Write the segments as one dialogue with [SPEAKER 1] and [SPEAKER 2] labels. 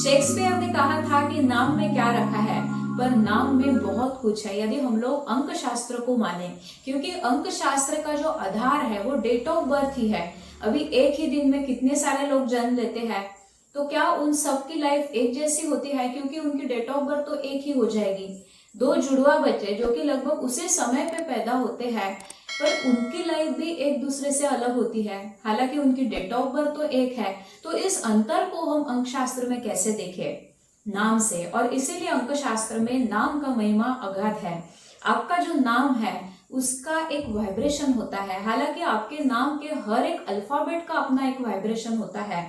[SPEAKER 1] Shakespeare ने कहा था कि नाम में क्या रखा है, पर नाम में बहुत कुछ है यदि हम लोग अंक शास्त्र को माने, क्योंकि अंक शास्त्र का जो आधार है वो डेट ऑफ बर्थ ही है। अभी एक ही दिन में कितने सारे लोग जन्म लेते हैं, तो क्या उन सबकी लाइफ एक जैसी होती है? क्योंकि उनकी डेट ऑफ बर्थ तो एक ही हो जाएगी। दो जुड़वा बच्चे जो कि लगभग उसी समय पे पैदा होते हैं, पर उनकी लाइफ भी एक दूसरे से अलग होती है, हालांकि उनकी डेट ऑफ बर्थ तो एक है। तो इस अंतर को हम अंक शास्त्र में कैसे देखें? नाम से। और इसीलिए अंक शास्त्र में नाम का महिमा अगाध है। आपका जो नाम है उसका एक वाइब्रेशन होता है, हालांकि आपके नाम के हर एक अल्फाबेट का अपना एक वाइब्रेशन होता है।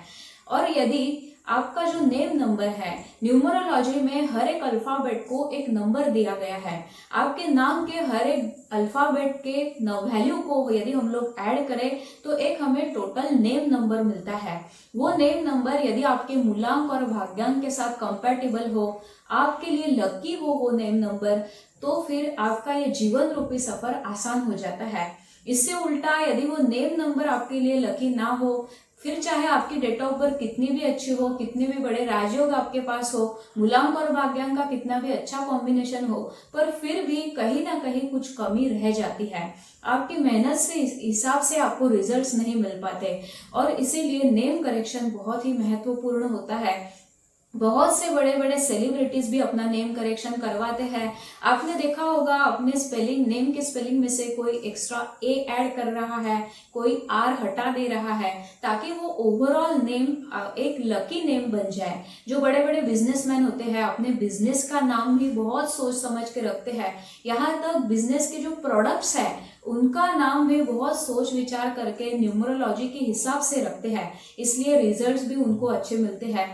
[SPEAKER 1] और यदि आपका जो नेम नंबर है, न्यूमरोलॉजी में हर एक अल्फाबेट को एक नंबर दिया गया है। आपके नाम के हर एक अल्फाबेट के वैल्यू को यदि हम लोग ऐड करें तो एक हमें टोटल नेम नंबर मिलता है। वो नेम नंबर यदि आपके मूलांक और भाग्यांक के साथ कंपैटिबल हो, आपके लिए लकी हो वो नेम नंबर, तो फिर आपका ये जीवन रूपी सफर आसान हो जाता है। इससे उल्टा यदि वो नेम नंबर आपके लिए लकी ना हो, फिर चाहे आपकी डेट ऑफ बर्थ कितनी भी अच्छी हो, कितने भी बड़े राजयोग आपके पास हो, मूलांक और भाग्यांक का कितना भी अच्छा कॉम्बिनेशन हो, पर फिर भी कहीं ना कहीं कुछ कमी रह जाती है। आपकी मेहनत से इस हिसाब से आपको रिजल्ट्स नहीं मिल पाते, और इसीलिए नेम करेक्शन बहुत ही महत्वपूर्ण होता है। बहुत से बड़े बड़े सेलिब्रिटीज भी अपना नेम करेक्शन करवाते हैं। आपने देखा होगा अपने स्पेलिंग, नेम के स्पेलिंग में से कोई एक्स्ट्रा ए ऐड कर रहा है, कोई आर हटा दे रहा है, ताकि वो ओवरऑल नेम एक लकी नेम बन जाए। जो बड़े बड़े बिजनेसमैन होते हैं अपने बिजनेस का नाम भी बहुत सोच समझ के रखते हैं। यहाँ तक बिजनेस के जो प्रोडक्ट्स है उनका नाम भी बहुत सोच विचार करके न्यूमरोलॉजी के हिसाब से रखते हैं, इसलिए रिजल्ट्स भी उनको अच्छे मिलते हैं।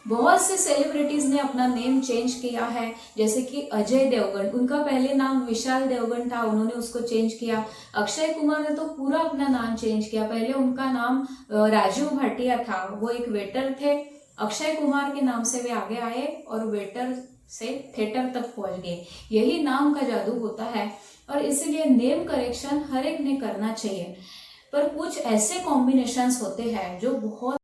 [SPEAKER 1] बहुत से सेलिब्रिटीज ने अपना नेम चेंज किया है, जैसे कि अजय देवगन, उनका पहले नाम विशाल देवगन था, उन्होंने उसको चेंज किया। अक्षय कुमार ने तो पूरा अपना नाम चेंज किया, पहले उनका नाम राजीव भाटिया था, वो एक वेटर थे। अक्षय कुमार के नाम से वे आगे आए और वेटर से थिएटर तक पहुंच गए। यही नाम का जादू होता है, और इसीलिए नेम करेक्शन हर एक ने करना चाहिए। पर कुछ ऐसे कॉम्बिनेशंस होते हैं जो बहुत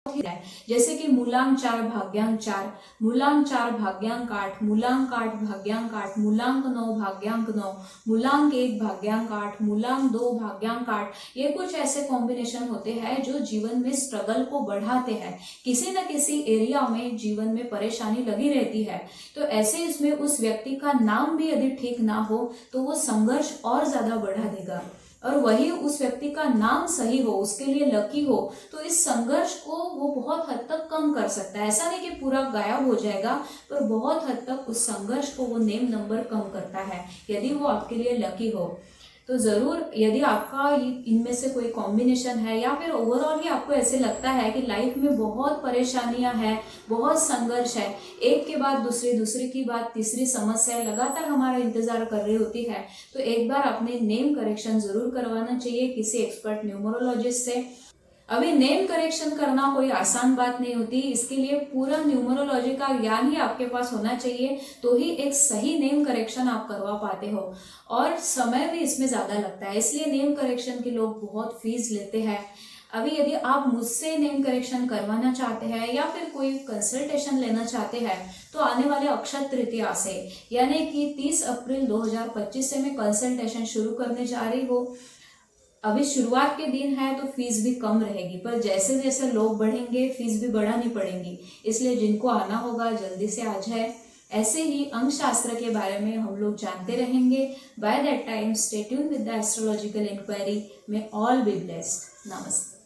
[SPEAKER 1] है, जैसे कि मूलांक 4 भाग्यांक 4, मूलांक 4 भाग्यांक 8, मूलांक 8 भाग्यांक 8, मूलांक 9 भाग्यांक 9, मूलांक 1 भाग्यांक 8, मूलांक 2 भाग्यांक 8। ये कुछ ऐसे कॉम्बिनेशन होते हैं जो जीवन में स्ट्रगल को बढ़ाते हैं। किसी न किसी एरिया में जीवन में परेशानी लगी रहती है, तो ऐसे इसमें उस व्यक्ति का नाम भी यदि ठीक ना हो तो वो संघर्ष और ज्यादा बढ़ा देगा। और वही उस व्यक्ति का नाम सही हो, उसके लिए लकी हो, तो इस संघर्ष को वो बहुत हद तक कम कर सकता है। ऐसा नहीं कि पूरा गायब हो जाएगा, पर बहुत हद तक उस संघर्ष को वो नेम नंबर कम करता है यदि वो आपके लिए लकी हो। तो जरूर यदि आपका इनमें से कोई कॉम्बिनेशन है, या फिर ओवरऑल ही आपको ऐसे लगता है कि लाइफ में बहुत परेशानियां हैं, बहुत संघर्ष है, एक के बाद दूसरी, दूसरी की बाद तीसरी समस्या लगातार हमारा इंतजार कर रही होती है, तो एक बार अपने नेम करेक्शन जरूर करवाना चाहिए किसी एक्सपर्ट न्यूमरोलॉजिस्ट से। अभी नेम करेक्शन करना कोई आसान बात नहीं होती, इसके लिए पूरा न्यूमरोलॉजी का ज्ञान ही आपके पास होना चाहिए, तो ही एक सही नेम करेक्शन आप करवा पाते हो, और समय भी इसमें ज्यादा लगता है, इसलिए नेम करेक्शन के लोग बहुत फीस लेते हैं। अभी यदि आप मुझसे नेम करेक्शन करवाना चाहते हैं या फिर कोई कंसल्टेशन लेना चाहते हैं, तो आने वाले अक्षय तृतीया से यानी कि 30 अप्रैल 2025 से मैं कंसल्टेशन शुरू करने जा रही हूँ। अभी शुरुआत के दिन है तो फीस भी कम रहेगी, पर जैसे जैसे लोग बढ़ेंगे फीस भी बढ़ानी पड़ेगी, इसलिए जिनको आना होगा जल्दी से आ जाए। ऐसे ही अंक शास्त्र के बारे में हम लोग जानते रहेंगे। By that time stay tuned with the astrological enquiry. May all be blessed. नमस्ते।